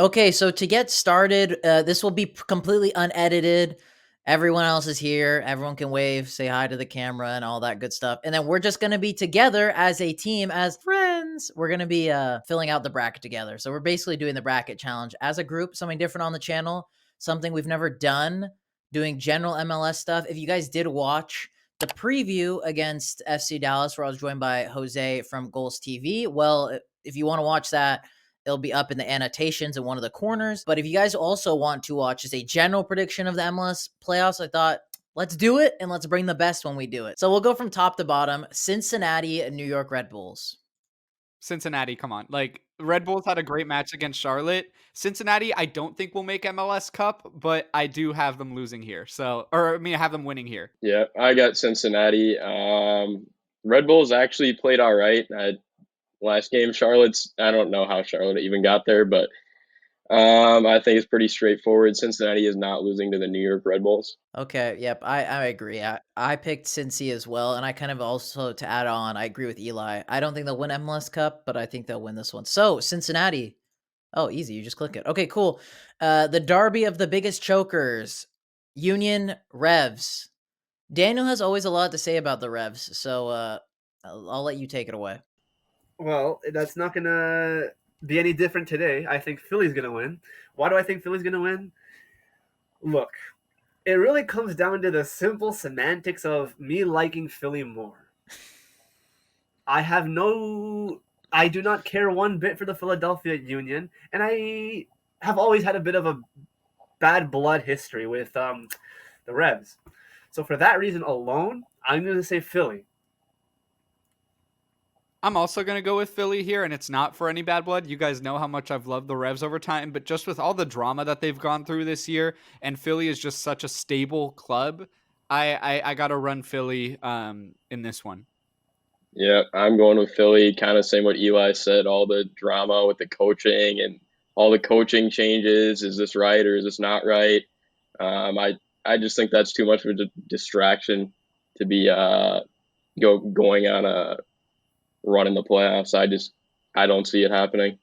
Okay, so to get started, this will be completely unedited. Everyone else is here. Everyone can wave, say hi to the camera, and all that good stuff. And then we're just going to be together as a team, as friends. We're going to be filling out the bracket together. So we're basically doing the bracket challenge as a group, something different on the channel, something we've never done, doing general MLS stuff. If you guys did watch the preview against FC Dallas, where I was joined by Jose from Goals TV, well, if you want to watch that, it'll be up in the annotations in one of the corners. But if you guys also want to watch just a general prediction of the MLS playoffs, I thought, let's do it and let's bring the best when we do it. So we'll go from top to bottom. Cincinnati, New York Red Bulls. Cincinnati, come on. Like, Red Bulls had a great match against Charlotte. Cincinnati, I don't think will make MLS Cup, but I do have them losing here. I have them winning here. Yeah, I got Cincinnati. Red Bulls actually played all right. Last game, I don't know how Charlotte even got there, but I think it's pretty straightforward. Cincinnati is not losing to the New York Red Bulls. Okay, yep, I agree. I picked Cincy as well, and I kind of also, to add on, I agree with Eli. I don't think they'll win MLS Cup, but I think they'll win this one. So, Cincinnati. Oh, easy. You just click it. Okay, cool. The derby of the biggest chokers, Union Revs. Daniel has always a lot to say about the Revs, so I'll let you take it away. Well, that's not going to be any different today. I think Philly's going to win. Why do I think Philly's going to win? Look, it really comes down to the simple semantics of me liking Philly more. I do not care one bit for the Philadelphia Union, and I have always had a bit of a bad blood history with the Revs. So for that reason alone, I'm going to say Philly. I'm also going to go with Philly here, and it's not for any bad blood. You guys know how much I've loved the Revs over time, but just with all the drama that they've gone through this year, and Philly is just such a stable club, I got to run Philly in this one. Yeah, I'm going with Philly. Kind of same what Eli said. All the drama with the coaching and all the coaching changes. Is this right or is this not right? I just think that's too much of a distraction to be going on a run in the playoffs. I don't see it happening.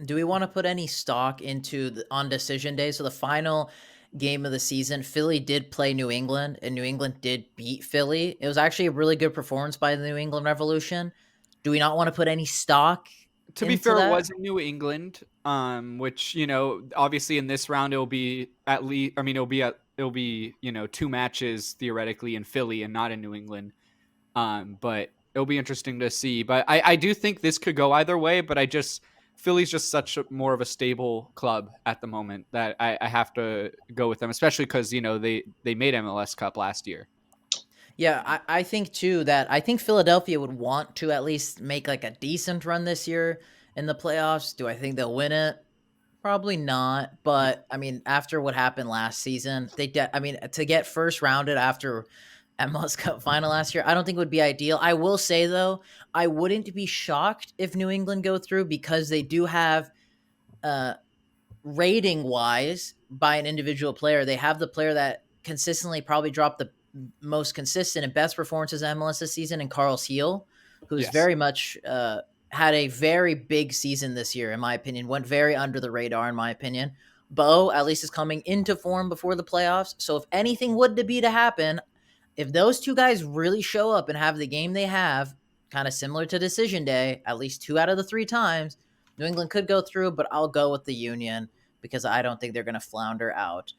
Do we want to put any stock into on decision day? So the final game of the season, Philly did play New England, and New England did beat Philly. It was actually a really good performance by the New England Revolution. Do we not want to put any stock To be into fair, it that? was in New England, which, obviously in this round it'll be it'll be 2 matches theoretically in Philly and not in New England. But it'll be interesting to see. But I do think this could go either way, but Philly's just more of a stable club at the moment that I have to go with them, especially because, they made MLS Cup last year. Yeah, I think too that I think Philadelphia would want to at least make like a decent run this year in the playoffs. Do I think they'll win it? Probably not. But I mean, after what happened last season, to get first rounded after MLS Cup final last year, I don't think it would be ideal. I will say though, I wouldn't be shocked if New England go through because they do have rating wise by an individual player, they have the player that consistently probably dropped the most consistent and best performances in MLS this season in Carlos Heel, who's Yes. very much had a very big season this year, in my opinion, went very under the radar, in my opinion. Bo, at least, is coming into form before the playoffs. So if anything would to be to happen, if those two guys really show up and have the game they have, kind of similar to decision day, at least 2 out of the 3 times, New England could go through, but I'll go with the Union because I don't think they're going to flounder out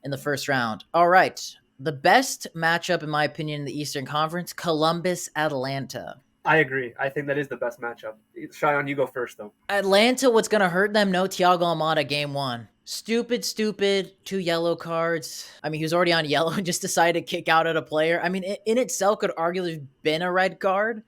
in the first round. All right. The best matchup, in my opinion, in the Eastern Conference, Columbus-Atlanta. I agree. I think that is the best matchup. Cheyenne, you go first, though. Atlanta, what's going to hurt them? No Thiago Almada game 1. Stupid, 2 yellow cards. I mean, he was already on yellow and just decided to kick out at a player. I mean, in itself could arguably have been a red card.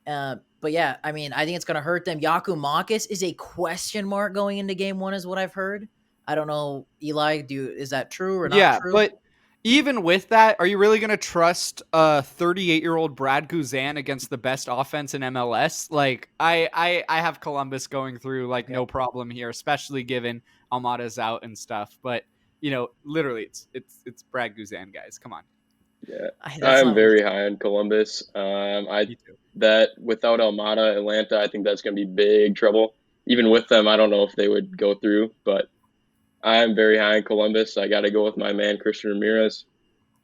But yeah, I mean, I think it's going to hurt them. Yakumakis is a question mark going into game 1 is what I've heard. I don't know, Eli, is that true or not true? But even with that, are you really going to trust a 38-year-old Brad Guzan against the best offense in MLS? Like, I have Columbus going through, no problem here, especially given Almada's out and stuff. But, literally, it's Brad Guzan, guys. Come on. Yeah, I'm very high on Columbus. That without Almada, Atlanta, I think that's going to be big trouble. even with them, I don't know if they would go through. But I'm very high in Columbus. I got to go with my man Christian Ramirez.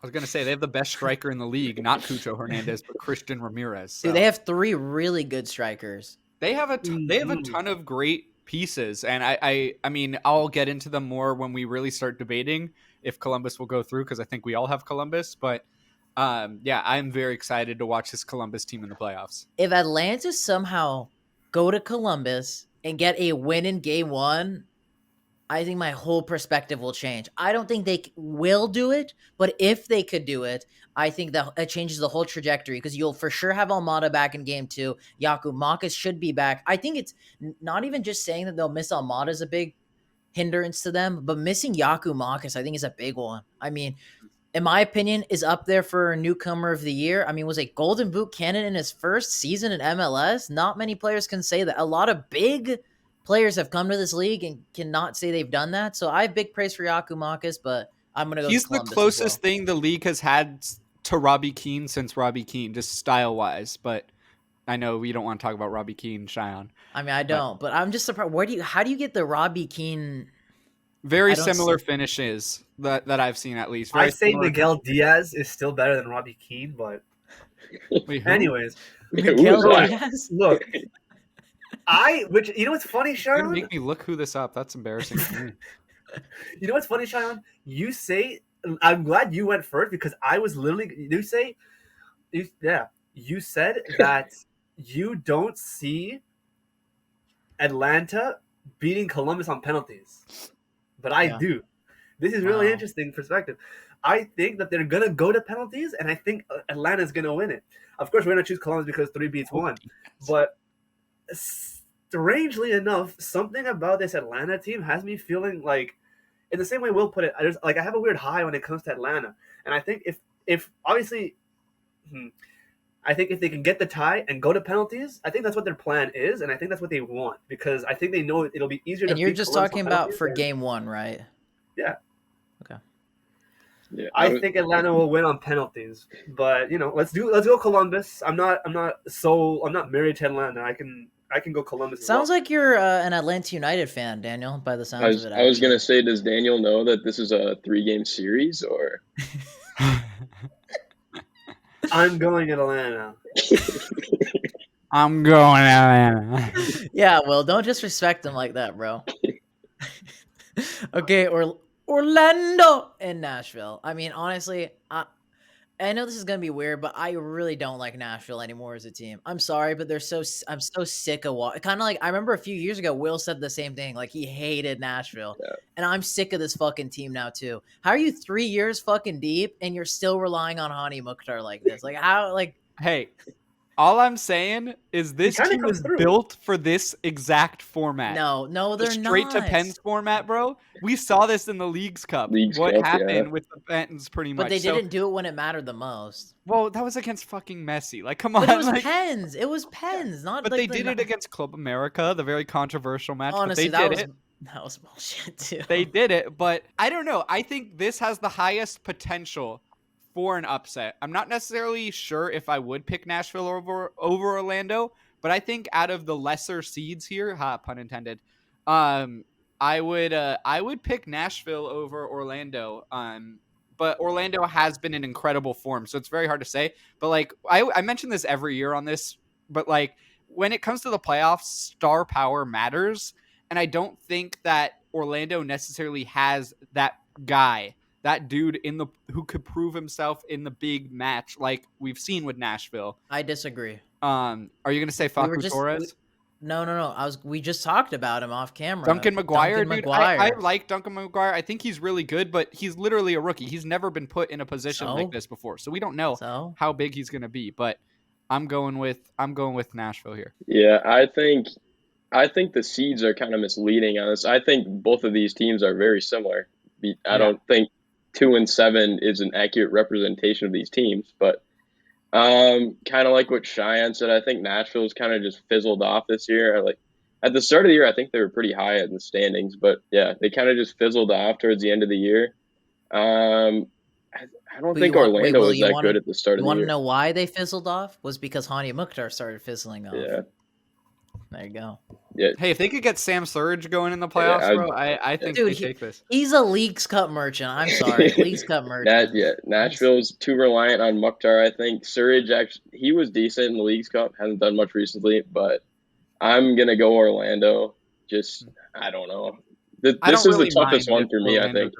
I was gonna say they have the best striker in the league, not Cucho Hernandez, but Christian Ramirez. So. Dude, they have 3 really good strikers. They have a ton of great pieces, and I mean, I'll get into them more when we really start debating if Columbus will go through, because I think we all have Columbus. But yeah, I'm very excited to watch this Columbus team in the playoffs. If Atlanta somehow go to Columbus and get a win in game 1, I think my whole perspective will change. I don't think they will do it, but if they could do it, I think that it changes the whole trajectory, because you'll for sure have Almada back in game 2. Jakub Marcus should be back. I think it's not even just saying that they'll miss Almada is a big hindrance to them, but missing Jakub Marcus, I think, is a big one. I mean, in my opinion, is up there for newcomer of the year. I mean, was a Golden Boot candidate in his first season in MLS. Not many players can say that. A lot of big players have come to this league and cannot say they've done that. So I have big praise for Jakub Marcus, but I'm going to go He's with Columbus the closest thing the league has had to Robbie Keane since Robbie Keane, just style-wise. But I know we don't want to talk about Robbie Keane, Cheyenne. I mean, I don't, but I'm just surprised. How do you get the Robbie Keane? Very similar finishes that I've seen, at least. I say Miguel Diaz is still better than Robbie Keane, but Wait, anyways, Miguel Diaz? Look, you know what's funny, You're Sharon? gonna make me look who this up. That's embarrassing for me. You know what's funny, Sharon? You say, I'm glad you went first, because I was literally, you said that you don't see Atlanta beating Columbus on penalties, but I do. This is really interesting perspective. I think that they're gonna go to penalties, and I think Atlanta's gonna win it. Of course, we're gonna choose Columbus because 3 beats 1, but strangely enough, something about this Atlanta team has me feeling like, in the same way Will put it, I have a weird high when it comes to Atlanta, and I think if obviously, I think if they can get the tie and go to penalties, I think that's what their plan is, and I think that's what they want, because I think they know it'll be easier. And you're just talking about for game 1, right? Yeah. Okay. Yeah, I think Atlanta will win on penalties, but let's go Columbus. I'm not married to Atlanta. I can go Columbus. Sounds like you're an Atlanta United fan, Daniel, by the sounds of it. I was going to say, does Daniel know that this is a 3-game series, or? I'm going Atlanta. I'm going Atlanta. Yeah, well, don't disrespect them like that, bro. Okay, Orlando and Nashville. I mean, honestly, I know this is gonna be weird, but I really don't like Nashville anymore as a team. I'm sorry, but I'm so sick of kind of like I remember a few years ago, Will said the same thing, like he hated Nashville, and I'm sick of this fucking team now too. How are you 3 years fucking deep and you're still relying on Hani Mukhtar like this? Like how? Like hey. All I'm saying is this team is built for this exact format. No, they're not. Straight to Pens format, bro. We saw this in the Leagues Cup. What happened with the Pens, pretty much. But they didn't do it when it mattered the most. Well, that was against fucking Messi. Like, come on. But it was Pens. It was Pens, not. But like they did it against Club America, the very controversial match. Honestly, but they did it. That was bullshit too. They did it, but I don't know. I think this has the highest potential for an upset. I'm not necessarily sure if I would pick Nashville over Orlando, but I think out of the lesser seeds here, pun intended, I would pick Nashville over Orlando. But Orlando has been in incredible form, so it's very hard to say. But like I mention this every year on this, but like when it comes to the playoffs, star power matters, and I don't think that Orlando necessarily has that guy. That dude who could prove himself in the big match like we've seen with Nashville. I disagree. Are you gonna say Facu Torres? No. We just talked about him off camera. Duncan McGuire, dude. I like Duncan McGuire. I think he's really good, but he's literally a rookie. He's never been put in a position like this before, so we don't know how big he's gonna be. But I'm going with Nashville here. Yeah, I think the seeds are kind of misleading on this. I think both of these teams are very similar. I don't think 2 and 7 is an accurate representation of these teams, but kind of like what Cheyenne said, I think Nashville's kind of just fizzled off this year. Like at the start of the year, I think they were pretty high in the standings, but yeah, they kind of just fizzled off towards the end of the year. I don't think Orlando was that good at the start of the year. You want to know why they fizzled off? Was because Hani Mukhtar started fizzling off. Yeah. There you go. Yeah, Hey, if they could get Sam Surge going in the playoffs, bro, I think Dude, they take this. He's a Leagues Cup merchant. I'm sorry, Leagues Cup merchant. Nashville's too reliant on Mukhtar. I think Surridge actually he was decent in the Leagues Cup, hasn't done much recently, but I'm gonna go Orlando. Just I don't know. This is the toughest one for me. I think.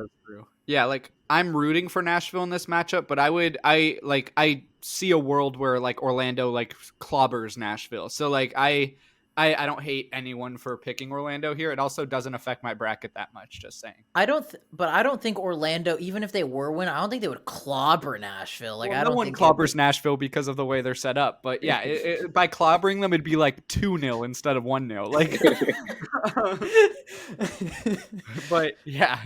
Yeah, like I'm rooting for Nashville in this matchup, but I see a world where like Orlando like clobbers Nashville. So like I don't hate anyone for picking Orlando here. It also doesn't affect my bracket that much. Just saying. I don't think Orlando, even if they were winning, I don't think they would clobber Nashville. Like I don't think no one clobbers Nashville because of the way they're set up. But yeah, by clobbering them, it'd be like 2-0 instead of 1-0. Like, but yeah.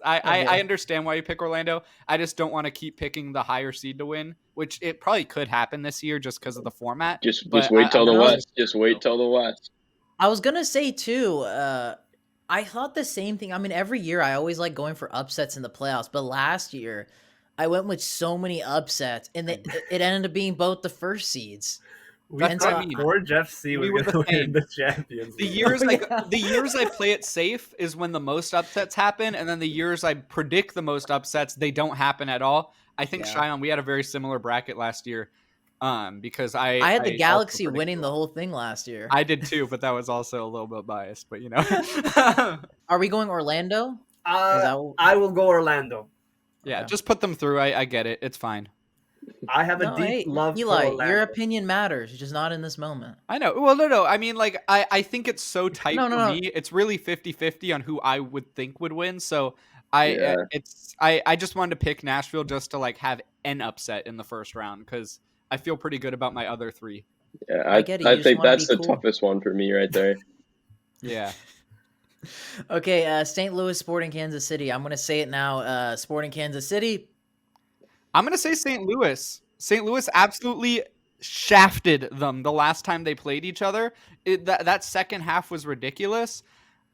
I understand why you pick Orlando. I just don't want to keep picking the higher seed to win, which it probably could happen this year just because of the format. Just wait till the West. Just wait till the West. I was gonna say too. I thought the same thing. I mean, every year I always like going for upsets in the playoffs, but last year I went with so many upsets, and it ended up being both the first seeds. Orange FC was going to win the Champions League. The years I play it safe is when the most upsets happen, and then the years I predict the most upsets, they don't happen at all. I think Cheyenne, we had a very similar bracket last year, because I had the Galaxy winning the whole thing last year. I did too, but that was also a little bit biased. But you know, are we going Orlando? I will go Orlando. Yeah, just put them through. I get it. It's fine. I have a deep love Eli, for Orlando. Your opinion matters, just not in this moment. I know. Well, no. I mean, like, I think it's so tight for me. It's really 50-50 on who I would think would win. So I just wanted to pick Nashville just to like have an upset in the first round because I feel pretty good about my other three. Yeah, I think that's the toughest one for me right there. Yeah. Okay, St. Louis, Sporting Kansas City. I'm going to say it now. Sporting Kansas City. I'm going to say St. Louis. St. Louis absolutely shafted them the last time they played each other. That second half was ridiculous.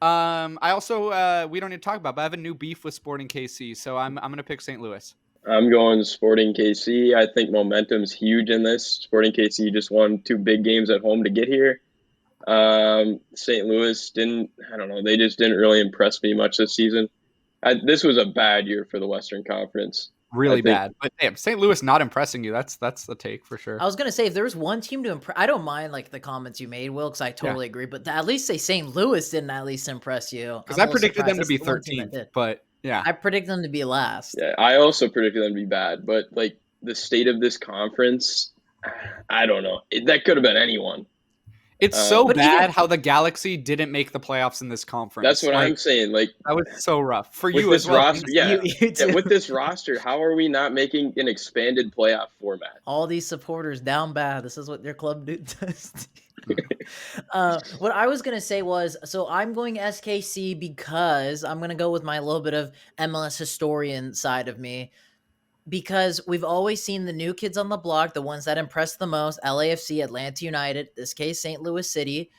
I also, we don't need to talk about it, but I have a new beef with Sporting KC, so I'm going to pick St. Louis. I'm going Sporting KC. I think momentum's huge in this. Sporting KC just won 2 big games at home to get here. St. Louis they just didn't really impress me much this season. This was a bad year for the Western Conference. Really bad. But damn, St. Louis not impressing you. That's the take for sure. I was going to say, if there was one team to impress, I don't mind like the comments you made, Will, because I totally agree. But at least say St. Louis didn't at least impress you. Because I predicted them to be 13th, but yeah. I predicted them to be last. Yeah, I also predicted them to be bad. But like the state of this conference, I don't know. That could have been anyone. It's so bad how the Galaxy didn't make the playoffs in this conference. That's what I'm saying. Like that was so rough for you as well. Roster, with this roster, how are we not making an expanded playoff format? All these supporters down bad. This is what their club does. What I was going to say was, so I'm going SKC because I'm going to go with my little bit of MLS historian side of me. Because we've always seen the new kids on the block, the ones that impress the most, LAFC, Atlanta United, this case, St. Louis City.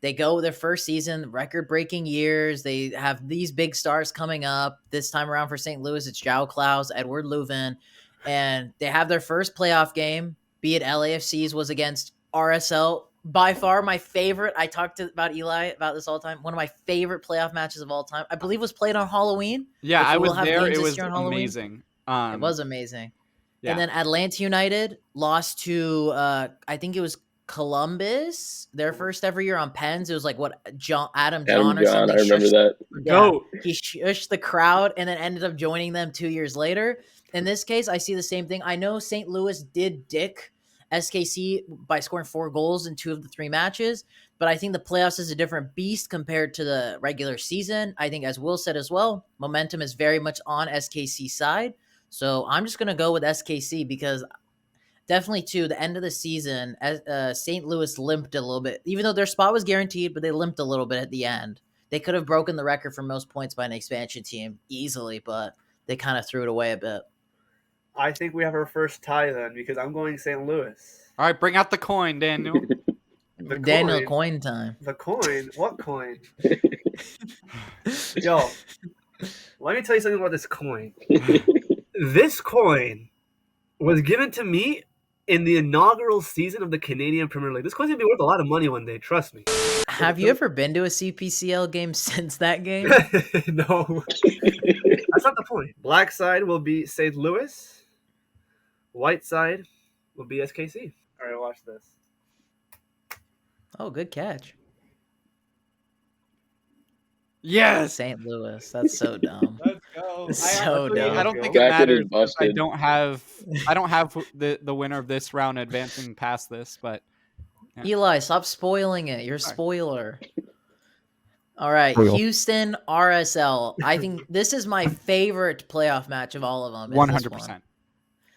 They go their first season, record-breaking years. They have these big stars coming up. This time around for St. Louis, it's João Klaus, Edward Leuven. And they have their first playoff game, be it LAFC's, was against RSL. By far my favorite. I talked about Eli about this all the time. One of my favorite playoff matches of all time. I believe was played on Halloween. Yeah, I was there. It was amazing. It was amazing. Yeah. And then Atlanta United lost to, I think it was Columbus, their first ever year on pens. It was like Adam John or something. I remember that. Yeah, he shushed the crowd and then ended up joining them 2 years later. In this case, I see the same thing. I know St. Louis did dick SKC by scoring 4 goals in 2 of the 3 matches, but I think the playoffs is a different beast compared to the regular season. I think, as Will said as well, momentum is very much on SKC's side. So I'm just going to go with SKC because definitely to the end of the season, St. Louis limped a little bit, even though their spot was guaranteed, but they limped a little bit at the end. They could have broken the record for most points by an expansion team easily, but they kind of threw it away a bit. I think we have our first tie then because I'm going St. Louis. All right, bring out the coin, Daniel. Daniel, coin time. The coin? What coin? Yo, let me tell you something about this coin. This coin was given to me in the inaugural season of the Canadian Premier League. This coin's going to be worth a lot of money one day, trust me. Have you ever been to a CPCL game since that game? No, that's not the point. Black side will be St. Louis. White side will be SKC. All right, watch this. Oh, good catch. Yes. St. Louis. That's so dumb. Let's go. So dumb. I don't think Bracket it is matters. Because I busted. don't have the winner of this round advancing past this, but Eli, stop spoiling it. You're a Sorry. spoiler. All right, Spoil. Houston RSL. I think this is my favorite playoff match of all of them. is this 100%. one.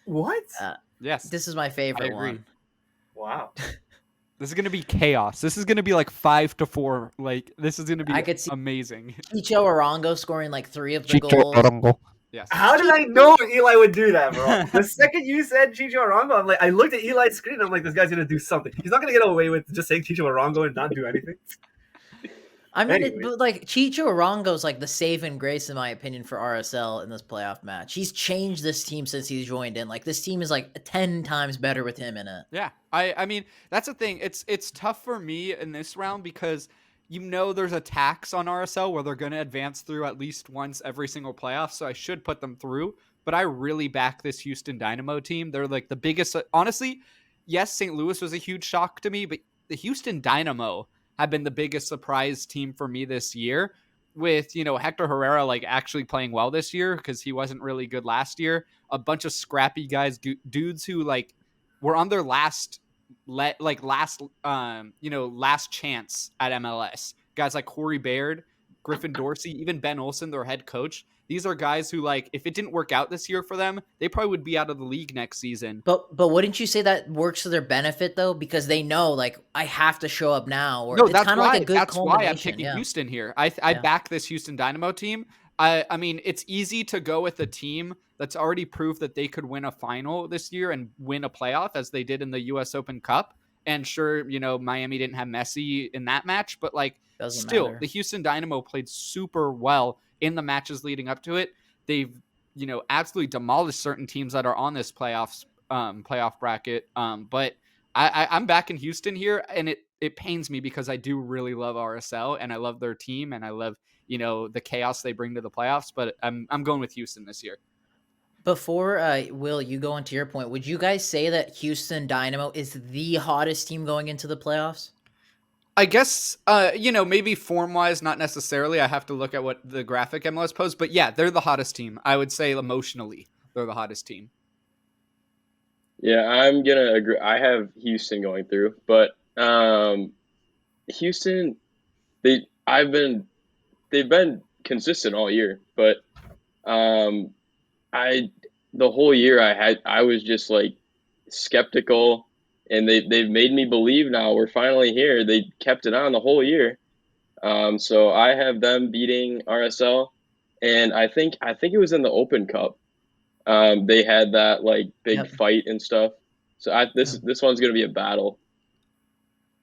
What? Yes. This is my favorite agree. one. Wow. This is gonna be chaos. This is gonna be like 5-4. Like this is gonna be I could see- amazing. Chicho Arango scoring like 3 of the Chicho goals. Arango. Yes. How did I know Eli would do that, bro? The second you said Chicho Arango, I'm like, I looked at Eli's screen. And I'm like, this guy's gonna do something. He's not gonna get away with just saying Chicho Arango and not do anything. I mean, Anyways. but like Chicho Arango's like the saving grace in my opinion for RSL in this playoff match. He's changed this team since he's joined in. Like this team is like 10 times better with him in it. Yeah. I mean, that's the thing. It's tough for me in this round because there's a tax on RSL where they're going to advance through at least once every single playoff, so I should put them through. But I really back this Houston Dynamo team. They're like the biggest. Honestly, yes, St. Louis was a huge shock to me, but the Houston Dynamo have been the biggest surprise team for me this year. With Hector Herrera like actually playing well this year because he wasn't really good last year. A bunch of scrappy guys, dudes who like were on their last chance at MLS. Guys like Corey Baird, Griffin Dorsey, even Ben Olsen, their head coach. These are guys who, like, if it didn't work out this year for them, they probably would be out of the league next season. But wouldn't you say that works to their benefit though? Because they know like I have to show up now. Or No, it's that's kind of why. like a good That's why I'm culmination, picking yeah. Houston here. I back this Houston Dynamo team. I mean, it's easy to go with a team that's already proved that they could win a final this year and win a playoff as they did in the U.S. Open Cup. And sure, Miami didn't have Messi in that match, but like Doesn't still, matter. the Houston Dynamo played super well in the matches leading up to it. They've, absolutely demolished certain teams that are on this playoff bracket. But I'm back in Houston here, and it pains me because I do really love RSL and I love their team and I love, the chaos they bring to the playoffs. But I'm going with Houston this year. Before Will, you go into your point, would you guys say that Houston Dynamo is the hottest team going into the playoffs? I guess, maybe form-wise, not necessarily. I have to look at what the graphic MLS posts. But yeah, they're the hottest team. I would say emotionally, they're the hottest team. Yeah, I'm going to agree. I have Houston going through. But Houston, they've been consistent all year. But the whole year I was just like skeptical. And they've made me believe now we're finally here. They kept it on the whole year. So I have them beating RSL. And I think it was in the Open Cup. They had that like big fight and stuff. So this one's going to be a battle.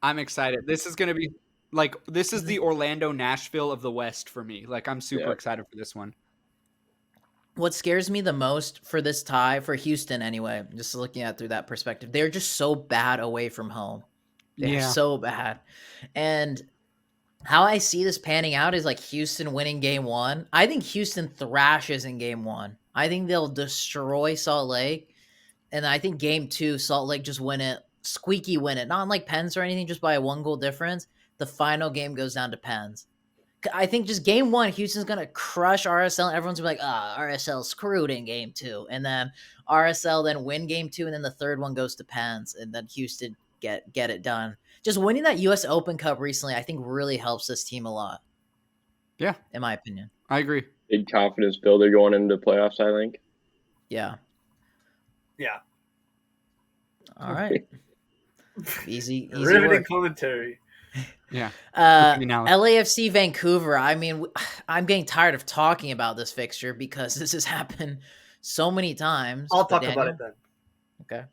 I'm excited. This is going to be like, this is the Orlando Nashville of the West for me. Like, I'm super excited for this one. What scares me the most for this tie, for Houston anyway, just looking at it through that perspective, they're just so bad away from home. They're so bad. And how I see this panning out is like Houston winning game 1. I think Houston thrashes in game 1. I think they'll destroy Salt Lake. And I think game 2, Salt Lake just win it, squeaky win it. Not like pens or anything, just by a 1-goal difference. The final game goes down to pens. I think just game 1, Houston's going to crush RSL. And everyone's going to be like, RSL screwed in game 2. And then RSL then win game 2. And then the third one goes to pens. And then Houston get it done. Just winning that U.S. Open Cup recently, I think really helps this team a lot. Yeah. In my opinion. I agree. Big confidence builder going into the playoffs, I think. Yeah. Yeah. All right. Easy Riveting work. commentary. Yeah. LAFC Vancouver. I mean, I'm getting tired of talking about this fixture because this has happened so many times. I'll talk about it then. Okay.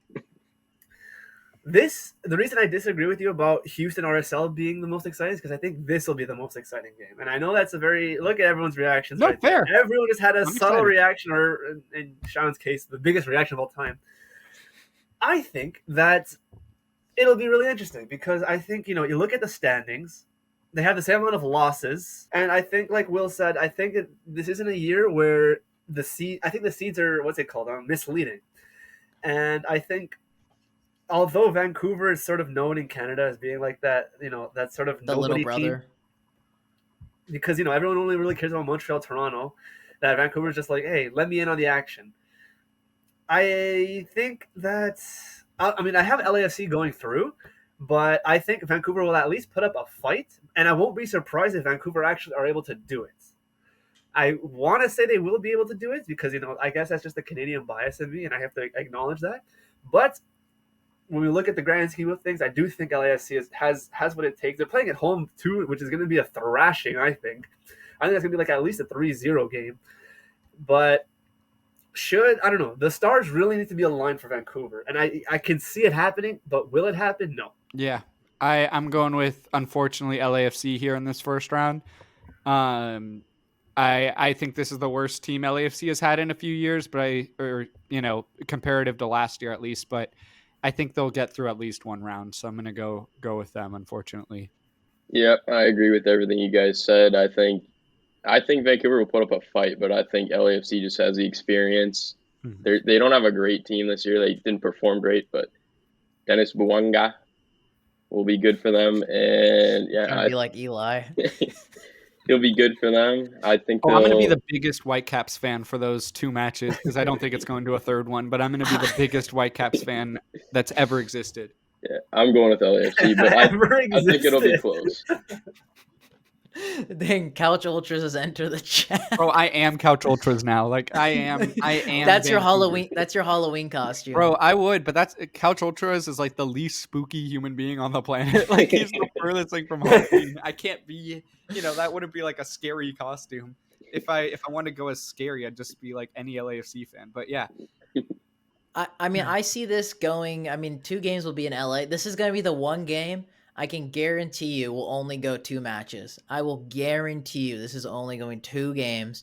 The reason I disagree with you about Houston RSL being the most exciting is because I think this will be the most exciting game. And I know that's look at everyone's reactions. No, right fair. There. Everyone just had a subtle excited. reaction, or in Sean's case, the biggest reaction of all time. I think that it'll be really interesting because I think, you look at the standings they have the same amount of losses, and I think, like Will said, I think this isn't a year where I think the seeds are, what's it called, misleading. And I think, although Vancouver is sort of known in Canada as being like that, that sort of The little nobody team, brother. because everyone only really cares about Montreal, Toronto, that Vancouver's just like, hey, let me in on the action. I think that, I mean, I have LAFC going through, but I think Vancouver will at least put up a fight, and I won't be surprised if Vancouver actually are able to do it. I want to say they will be able to do it because, I guess that's just the Canadian bias in me, and I have to acknowledge that. But when we look at the grand scheme of things, I do think LAFC has what it takes. They're playing at home too, which is going to be a thrashing, I think. I think that's going to be like at least a 3-0 game. But I don't know, the stars really need to be aligned for Vancouver. And I can see it happening, but will it happen? No. Yeah. I'm going with, unfortunately, LAFC here in this first round. I think this is the worst team LAFC has had in a few years, but comparative to last year at least, but I think they'll get through at least one round. So I'm going to go with them, unfortunately. Yeah, I agree with everything you guys said. I think Vancouver will put up a fight, but I think LAFC just has the experience. Mm-hmm. They don't have a great team this year. They didn't perform great, but Dennis Bouanga will be good for them. And yeah, I'd be like Eli. He'll be good for them. I think I'm going to be the biggest Whitecaps fan for those two matches because I don't think it's going to a third one, but I'm going to be the biggest Whitecaps fan that's ever existed. Yeah, I'm going with LAFC, but I think it'll be close. Dang, Couch Ultras has entered the chat. Bro, I am Couch Ultras now. Like I am. That's your Halloween. That's your Halloween costume, bro. I would, but that's Couch Ultras is like the least spooky human being on the planet. Like he's the furthest thing from Halloween. I can't be. That wouldn't be like a scary costume. If I want to go as scary, I'd just be like any LAFC fan. But yeah. I mean, I see this going. I mean, 2 games will be in LA. This is going to be the one game I can guarantee you will only go 2 matches. I will guarantee you this is only going 2 games.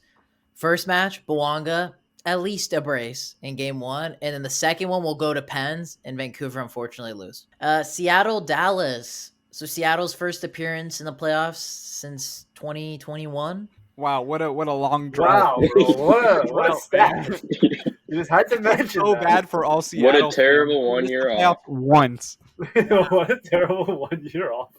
First match, Bouanga, at least a brace in game 1. And then the second one will go to Pens, and Vancouver unfortunately lose. Seattle, Dallas. So Seattle's first appearance in the playoffs since 2021. Wow, what a long drive. Wow, bro. What a stat. You just had to mention so that. Bad for all Seattle. What a terrible 1 year off. Once. What a terrible 1 year off.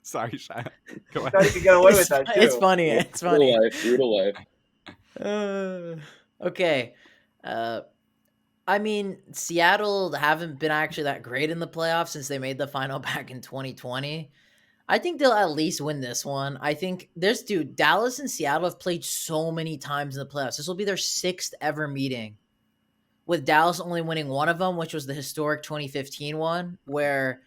Sorry, Shia. Go ahead. I you can get away with that too. It's funny. It's funny. Brutal life. Okay. I mean, Seattle haven't been actually that great in the playoffs since they made the final back in 2020. I think they'll at least win this one. I think Dallas and Seattle have played so many times in the playoffs. This will be their 6th ever meeting, with Dallas only winning one of them, which was the historic 2015 one, where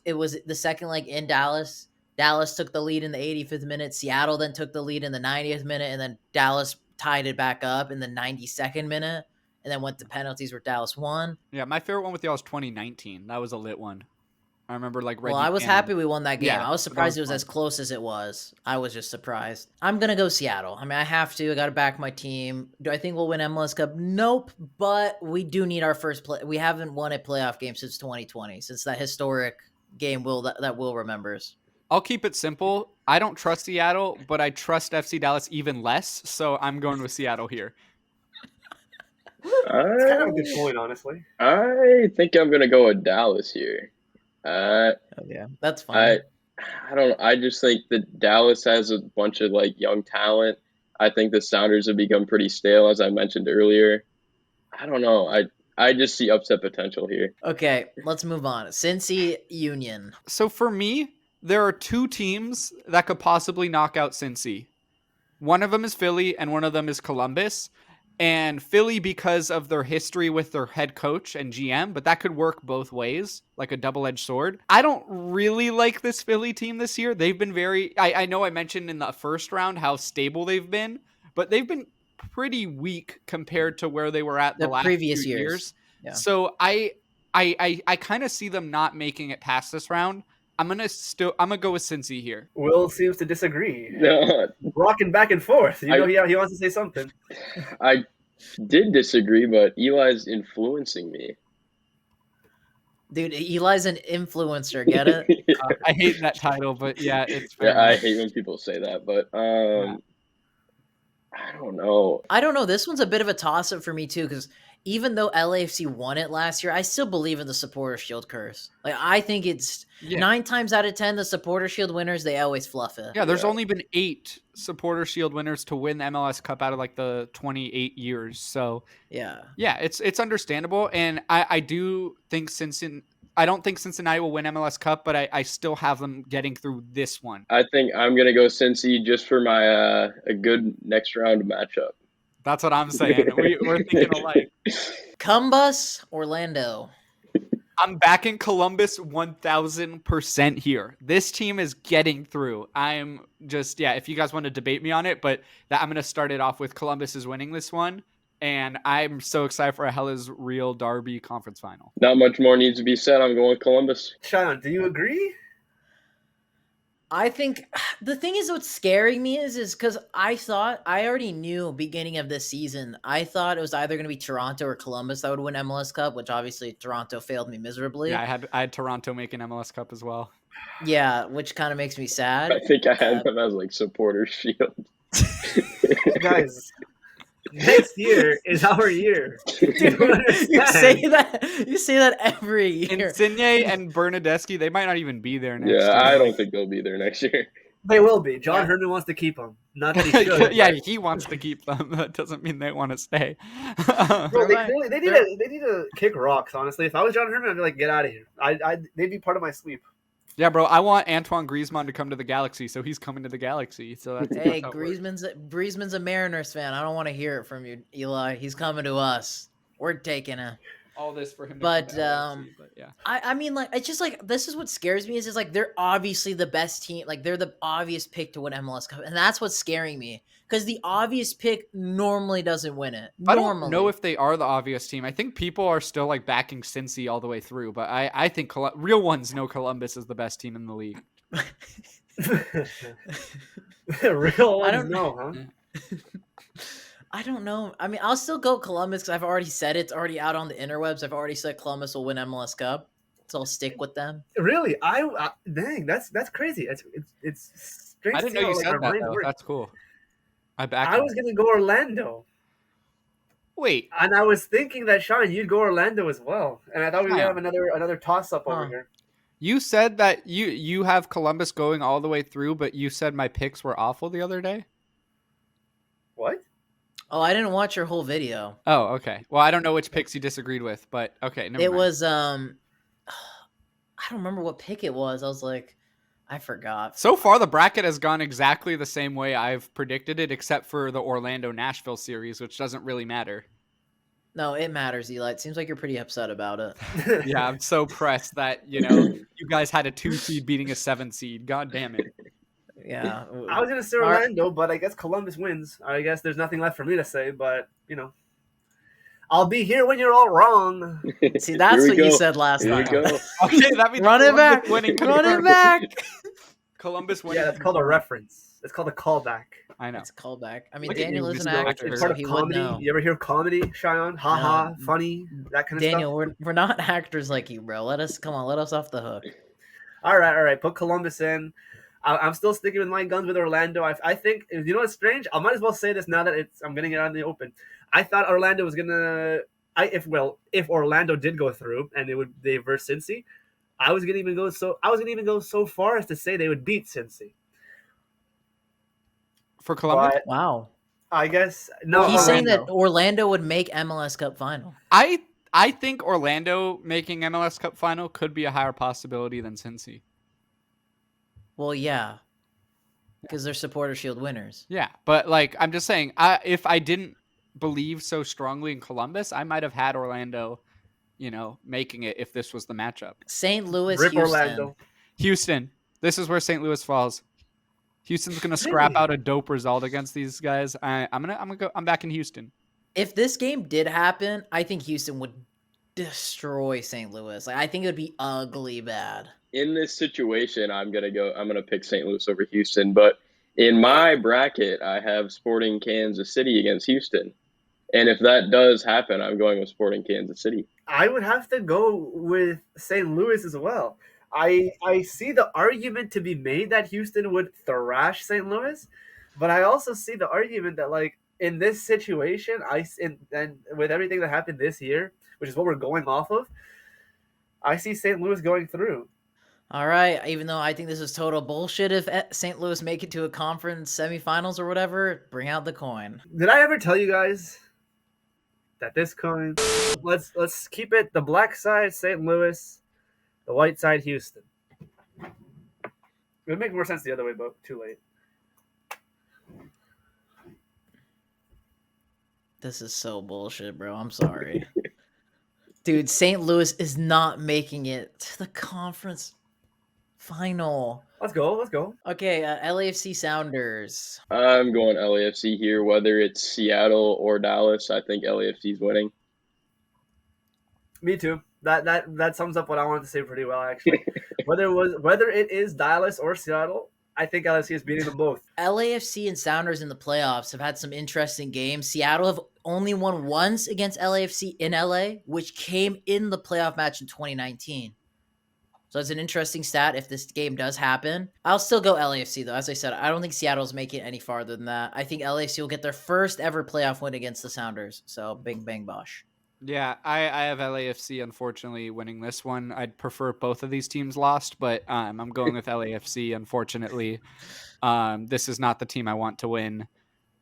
it was the second leg in Dallas. Dallas took the lead in the 85th minute. Seattle then took the lead in the 90th minute, and then Dallas tied it back up in the 92nd minute, and then went to penalties where Dallas won. Yeah, my favorite one with y'all was 2019. That was a lit one. I remember Well, I was happy we won that game. Yeah, I was surprised it was as close as it was. I was just surprised. I'm going to go Seattle. I mean, I have to. I got to back my team. Do I think we'll win MLS Cup? Nope. But we do need our first play. We haven't won a playoff game since 2020, since that historic game that Will remembers. I'll keep it simple. I don't trust Seattle, but I trust FC Dallas even less. So I'm going with Seattle here. It's kind of a good point, honestly. I think I'm going to go with Dallas here. Yeah, that's fine. I don't know. I just think that Dallas has a bunch of young talent. I think the Sounders have become pretty stale, as I mentioned earlier. I don't know. I just see upset potential here. Okay, let's move on. Cincy Union. So for me, there are 2 teams that could possibly knock out Cincy. One of them is Philly, and one of them is Columbus. And Philly because of their history with their head coach and GM, but that could work both ways, like a double-edged sword. I don't really like this Philly team this year. They've been I know I mentioned in the first round how stable they've been, but they've been pretty weak compared to where they were at the last previous few years. Yeah. So I kind of see them not making it past this round. I'm gonna go with Cincy here. Will seems to disagree. No. Rocking back and forth. He wants to say something. I did disagree, but Eli's influencing me. Dude, Eli's an influencer. Get it? I hate that title, but yeah, it's fair. Yeah, I enough. hate when people say that, but Yeah. I don't know. I don't know. This one's a bit of a toss up for me too, because even though LAFC won it last year, I still believe in the Supporter Shield curse. Like I think it's Yeah. 9 times out of 10 the Supporter Shield winners, they always fluff it. Yeah, there's Yeah. only been 8 Supporter Shield winners to win the MLS Cup out of like the 28 years. So Yeah. yeah, it's understandable, and I do think I don't think Cincinnati will win MLS Cup, but I still have them getting through this one. I think I'm gonna go Cincy just for my a good next round matchup. That's what I'm saying. We're thinking alike. Cumbus, Orlando. I'm backing Columbus 1000% here. This team is getting through. I'm just, if you guys want to debate me on it, but I'm going to start it off with Columbus is winning this one. And I'm so excited for a Hella's Real Derby conference final. Not much more needs to be said. I'm going with Columbus. Sean, do you agree? I think the thing is what's scaring me is because I already knew beginning of this season, I thought it was either going to be Toronto or Columbus that would win MLS Cup, which obviously Toronto failed me miserably. Yeah, I had Toronto making MLS Cup as well. Yeah, which kind of makes me sad. I think I had them as like Supporter Shield. Guys, next year is our year. You say that every year. Insigne and Bernadeschi, they might not even be there next year. Yeah, I don't think they'll be there next year. They will be. John Yeah. Herman wants to keep them. Not that he should. Yeah, he wants to keep them. That doesn't mean they want to stay. Bro, they need to kick rocks. Honestly, if I was John Herman, I'd be like, get out of here. They'd be part of my sweep. Yeah, bro, I want Antoine Griezmann to come to the Galaxy, so he's coming to the Galaxy. So that's Hey, that's how it works. Griezmann's a Mariners fan. I don't want to hear it from you, Eli. He's coming to us. We're taking him. All this for him to But, come to Galaxy, but yeah. I mean, like, it's just like this is what scares me is just like they're obviously the best team. Like they're the obvious pick to win MLS Cup, and that's what's scaring me because the obvious pick normally doesn't win it. I don't know if they are the obvious team. I think people are still like backing Cincy all the way through, but I think real ones know Columbus is the best team in the league. Real I don't know, huh? I don't know. I mean, I'll still go Columbus because I've already said it's already out on the interwebs. I've already said Columbus will win MLS Cup, so I'll stick with them. Really? Dang, that's crazy. It's strange. I didn't know you said that though. That's cool. I was gonna go Orlando. Wait, and I was thinking that Sean, you'd go Orlando as well, and I thought we were gonna have another toss up over here. You said that you have Columbus going all the way through, but you said my picks were awful the other day. What? Oh, I didn't watch your whole video. Oh, okay. Well, I don't know which picks you disagreed with, but okay. Never mind. Was I don't remember what pick it was. I was like, I forgot. So far, the bracket has gone exactly the same way I've predicted it, except for the Orlando-Nashville series, which doesn't really matter. No, it matters, Eli. It seems like you're pretty upset about it. Yeah, I'm so pressed that, you guys had a 2 seed beating a 7 seed. God damn it. Yeah. I was going to say Orlando, but I guess Columbus wins. I guess there's nothing left for me to say, but, I'll be here when you're all wrong. See, that's what you said last time. Okay, that means run it back. Winning. Run it back. Columbus winning. Yeah, that's called a reference. It's called a callback. I know. It's a callback. I mean, Look at Daniel you, is an Mr. actor, It's so part of he would comedy. know. You ever hear comedy, Cheyenne? Ha ha, funny, that kind of Daniel, stuff. we're not actors like you, bro. Let us off the hook. All right. Put Columbus in. I'm still sticking with my guns with Orlando. I think, you know what's strange? I might as well say this now that I'm getting it out in the open. I thought Orlando was gonna. If Orlando did go through and they verse Cincy, I was gonna even go so far as to say they would beat Cincy. For Columbus? But Wow. I guess no. He's saying Orlando. that Orlando would make MLS Cup final. I think Orlando making MLS Cup final could be a higher possibility than Cincy. Well, yeah. Because they're Supporter Shield winners. Yeah, but I'm just saying, if I didn't believe so strongly in Columbus, I might have had Orlando, making it if this was the matchup. St. Louis, Rip Houston. Orlando. Houston. This is where St. Louis falls. Houston's gonna scrap out a dope result against these guys. I'm back in Houston. If this game did happen, I think Houston would destroy St. Louis. I think it would be ugly bad. In this situation, I'm gonna pick St. Louis over Houston, but in my bracket, I have Sporting Kansas City against Houston, And if that does happen, I'm going with Sporting Kansas City. I would have to go with St. Louis as well. I see the argument to be made that Houston would thrash St. Louis, but I also see the argument that like in this situation, and with everything that happened this year, which is what we're going off of, I see St. Louis going through. All right, even though I think this is total bullshit, if St. Louis make it to a conference semifinals or whatever, bring out the coin. Did I ever tell you guys that this coin? Let's keep it the black side St. Louis, the white side Houston. It would make more sense the other way, but too late. This is so bullshit, bro. I'm sorry. Dude, St. Louis is not making it to the conference final. Let's go. Okay, LAFC Sounders. I'm going LAFC here, whether it's Seattle or Dallas. I think LAFC is winning. Me too. That sums up what I wanted to say pretty well, actually. whether it is Dallas or Seattle, I think LAFC is beating them both. LAFC and Sounders in the playoffs have had some interesting games. Seattle have only won once against LAFC in LA, which came in the playoff match in 2019. So it's an interesting stat if this game does happen. I'll still go LAFC, though. As I said, I don't think Seattle's making it any farther than that. I think LAFC will get their first ever playoff win against the Sounders. So bing, bang, bosh. Yeah, I have LAFC, unfortunately, winning this one. I'd prefer both of these teams lost, but I'm going with LAFC, unfortunately. This is not the team I want to win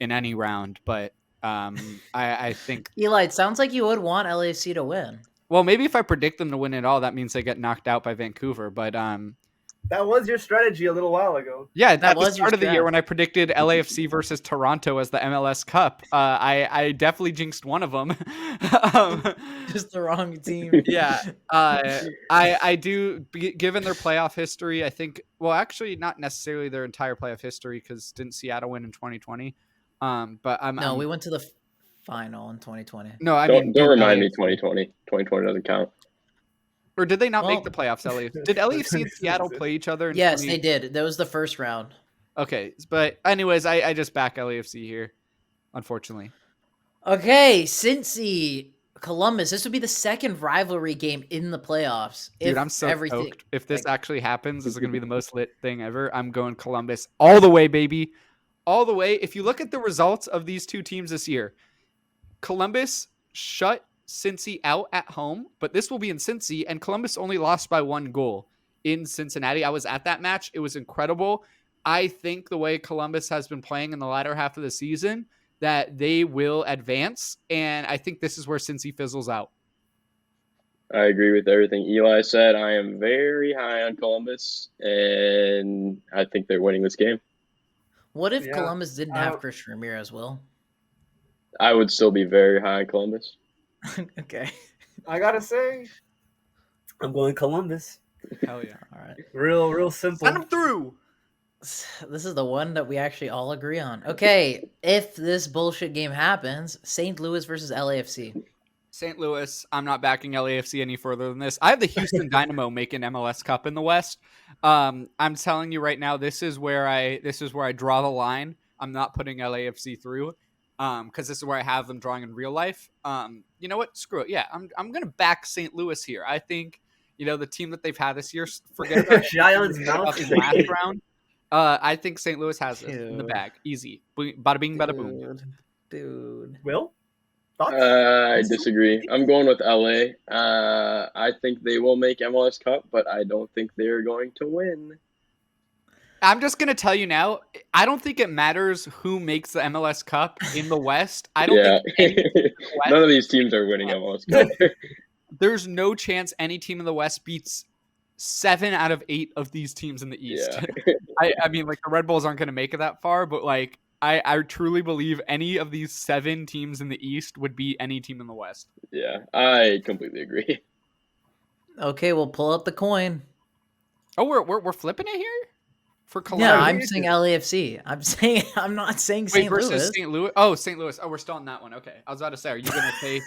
in any round, but I think... Eli, it sounds like you would want LAFC to win. Well, maybe if I predict them to win it all, that means they get knocked out by Vancouver, but... That was your strategy a little while ago. Yeah, That at the was your start of the year strat. when I predicted LAFC versus Toronto as the MLS Cup, I definitely jinxed one of them. Just the wrong team. Yeah, I do. Given their playoff history, I think. Well, actually, not necessarily their entire playoff history, because didn't Seattle win in 2020? But we went to the final in 2020. No, I Don't mean, remind me 2020. 2020 doesn't count. Or did they not Well- make the playoffs? Did LAFC and Seattle play each other? Yes, they did. That was the first round. Okay, but anyways, I just back LAFC here, unfortunately. Okay, Cincy, Columbus. This would be the second rivalry game in the playoffs. Dude, if I'm so everything. stoked. If this actually happens, this is going to be the most lit thing ever. I'm going Columbus all the way, baby. All the way. If you look at the results of these two teams this year, Columbus shut Cincy out at home, but this will be in Cincy, and Columbus only lost by 1 goal in Cincinnati. I was at that match. It was incredible. I think the way Columbus has been playing in the latter half of the season, that they will advance, and I think this is where Cincy fizzles out. I agree with everything Eli said. I am very high on Columbus, and I think they're winning this game. What if Yeah. Columbus didn't have Christian Ramirez, Will? I would still be very high on Columbus. Okay. I gotta say, I'm going Columbus. Hell yeah. All right. Real simple. Send them through. This is the one that we actually all agree on. Okay, if this bullshit game happens, St. Louis versus LAFC. St. Louis, I'm not backing LAFC any further than this. I have the Houston Dynamo making MLS Cup in the West. I'm telling you right now, this is where I draw the line. I'm not putting LAFC through, because this is where I have them drawing in real life. You know what? Screw it. Yeah, I'm gonna back St. Louis here. I think the team that they've had this year. Forget about Zion's mouth in is the last round. I think St. Louis has it in the Dude. bag. Easy. Bada bing, bada boom. Dude. Will? Thoughts? I disagree. I'm going with LA. I think they will make MLS Cup, but I don't think they're going to win. I'm just gonna tell you now. I don't think it matters who makes the MLS Cup in the West. I don't Yeah. think any team in the West, None of these teams are winning MLS Cup. there's no chance any team in the West beats 7 out of 8 of these teams in the East. Yeah. I mean, like, the Red Bulls aren't gonna make it that far, but like I truly believe any of these 7 teams in the East would beat any team in the West. Yeah, I completely agree. Okay, we'll pull up the coin. Oh, we're flipping it here for Yeah, Columbus. I'm saying LAFC. I'm not saying Wait, St. versus Louis. St. Louis. Oh, St. Louis. Oh, we're still on that one. Okay, I was about to say, are you gonna say?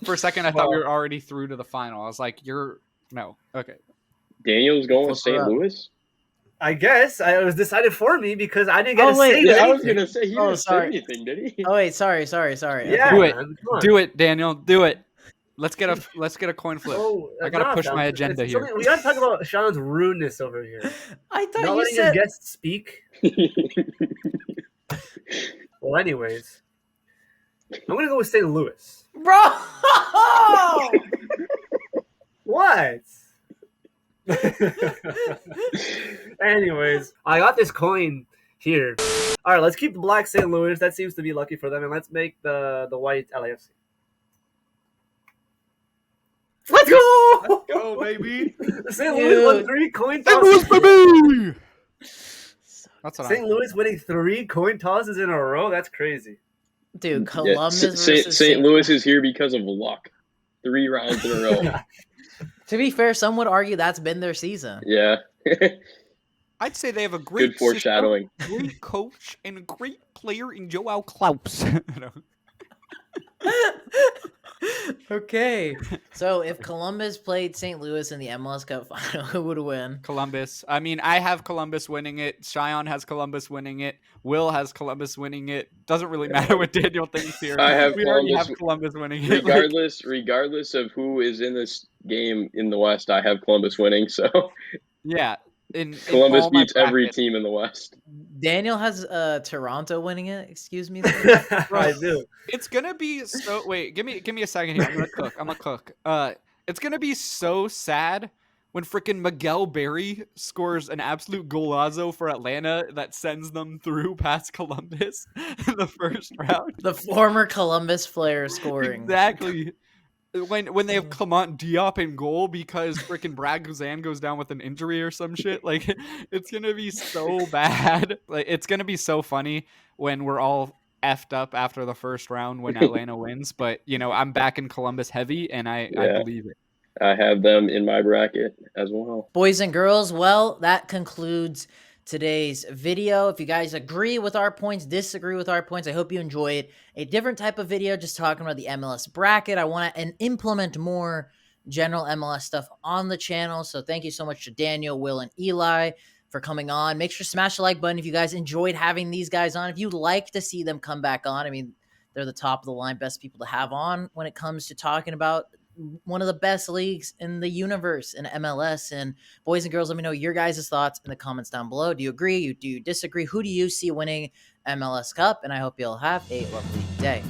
For a second, I thought we were already through to the final. I was like, no. Okay. Daniel's going with Flip her St. up. Louis? I guess it was decided for me because I didn't get Oh, to wait. say Yeah, I anything. was gonna say he Oh, didn't say sorry. anything, did he? Oh wait, sorry. Yeah, Do it. man, come on. Do it, Daniel. Do it. Let's get a coin flip. Oh, I gotta nah, push fam. my agenda here. We gotta talk about Sean's rudeness over here. I thought Not you letting said. his guests speak. Well, anyways, I'm gonna go with St. Louis. Bro! What? Anyways, I got this coin here. All right, let's keep the black St. Louis. That seems to be lucky for them, and let's make the white LAFC. Let's go! Let's go, baby. St. Louis won Dude. 3 coin St. Louis, tosses. baby. That's what St. Louis winning 3 coin tosses in a row. That's crazy. Dude, Yeah, Columbus versus St. Louis is here because of luck. 3 rounds in a row. To be fair, some would argue that's been their season. Yeah. I'd say they have a great Good foreshadowing. system, great coach, and a great player in Joao Klaus. Okay. So if Columbus played St. Louis in the MLS Cup final, who would win? Columbus. I mean, I have Columbus winning it. Cheyenne has Columbus winning it. Will has Columbus winning it. Doesn't really matter what Daniel thinks here. I have we already Columbus- have Columbus winning it. Like, Regardless of who is in this game in the West, I have Columbus winning. So yeah. In Columbus all my beats every brackets. team in the West. Daniel has Toronto winning it. Excuse me. I do. It's gonna be so. Wait, give me a second here. I'm gonna cook. It's gonna be so sad when freaking Miguel Berry scores an absolute golazo for Atlanta that sends them through past Columbus in the first round. The former Columbus player scoring. Exactly. When they have Clement Diop in goal because freaking Brad Guzan goes down with an injury or some shit, like it's gonna be so bad. Like it's gonna be so funny when we're all effed up after the first round when Atlanta wins. But I'm back in Columbus heavy, and I believe it. I have them in my bracket as well. Boys and girls, well, that concludes today's video. If you guys agree with our points, disagree with our points, I hope you enjoyed a different type of video just talking about the MLS bracket. I want to implement more general MLS stuff on the channel. So thank you so much to Daniel, Will, and Eli for coming on. Make sure to smash the like button if you guys enjoyed having these guys on. If you'd like to see them come back on, I mean, they're the top of the line, best people to have on when it comes to talking about one of the best leagues in the universe in MLS. And boys and girls, let me know your guys' thoughts in the comments down below. Do you agree? Do you disagree? Who do you see winning MLS Cup? And I hope you'll have a lovely day.